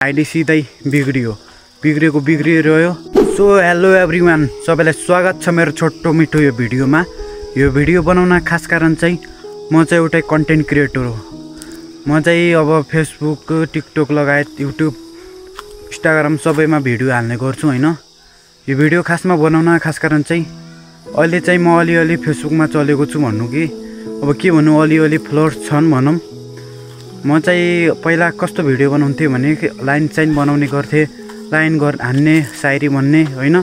ID सिधै बिग्रिएको बिग्रिरह्यो। So hello everyone, सबैलाई स्वागत छ मेरो छोटो मिठो यो भिडियोमा। यो भिडियो बनाउन खास कारण चाहिँ म चाहिँ एउटा कन्टेन्ट क्रिएटर हो। म चाहिँ अब फेसबुक, टिकटक लगायत युट्युब, इन्स्टाग्राम सबैमा भिडियो हाल्ने गर्छु हैन। यो भिडियो खासमा बनाउन खास कारण चाहिँ अहिले चाहिँ म अलिअलि फेसबुकमा चलेको छु भन्नु कि अब के भन्नु, अलिअलि फ्लोर्स छन् भनौँ। म चाहिँ पहिला कस्तो भिडियो बनाउँथेँ भने लाइन चाइन बनाउने गर्थेँ, लाइन हान्ने, शायरी भन्ने हैन।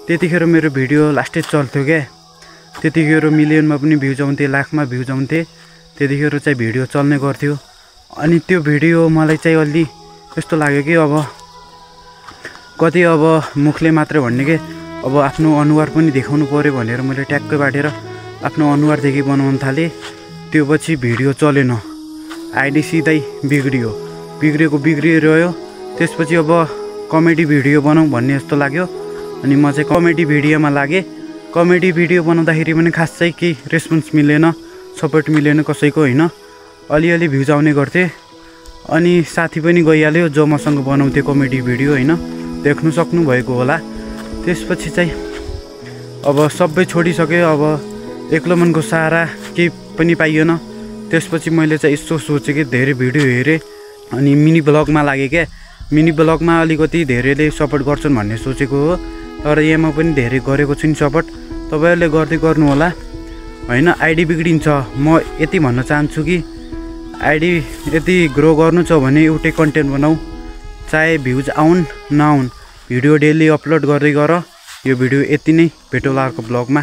त्यतिखेर मेरो भिडियो लास्टै चल्थ्यो क्या। त्यतिखेर मिलियनमा पनि भ्युज आउँथे, लाखमा भ्युज आउँथे। त्यतिखेर चाहिँ भिडियो चल्ने गर्थ्यो। अनि त्यो भिडियो मलाई चाहिँ अलि यस्तो लाग्यो कि अब कति अब मुखले मात्र भन्ने के, अब आफ्नो अनुहार पनि देखाउनु पर्यो भनेर मैले ट्याक्कै बाटेर आफ्नो अनुहारदेखि बनाउन थालेँ। त्यो पछि भिडियो चलेन, आइडी सिधै बिग्रिएको बिग्रिरह्यो। त्यसपछि अब कमेडी भिडियो बनाऊँ भन्ने जस्तो लाग्यो। अनि म चाहिँ कमेडी भिडियोमा लागेँ। कमेडी भिडियो बनाउँदाखेरि पनि खास चाहिँ केही रेस्पोन्स मिलेन, सपोर्ट मिलेन कसैको हैन। अलिअलि भ्युज आउने गर्थे। अनि साथी पनि गइहाल्यो जो मसँग बनाउँथे कमेडी भिडियो हैन, देख्नु सक्नुभएको होला। त्यसपछि चाहिँ अब सबै छोडिसक्यो। अब एक्लो मनको सहारा केही पनि पाइएन। त्यसपछि मैले चाहिँ यस्तो सोचेँ कि धेरै भिडियो हेरेँ अनि मिनी ब्लगमा लागेँ क्या। मिनी ब्लगमा अलिकति धेरैले सपोर्ट गर्छन् भन्ने सोचेको हो, तर यहाँ पनि धेरै गरेको छु नि सपोर्ट। तपाईँहरूले गर्दै गर्नु होला हैन। आइडी बिग्रिन्छ। म यति भन्न चाहन्छु कि आइडी यति ग्रो गर्नु छ भने एउटै कन्टेन्ट बनाऊ, चाहे भ्युज आउन् नआउन्, भिडियो डेली अपलोड गर्दै गर। यो भिडियो यति नै, भेटौँला अर्को ब्लगमा।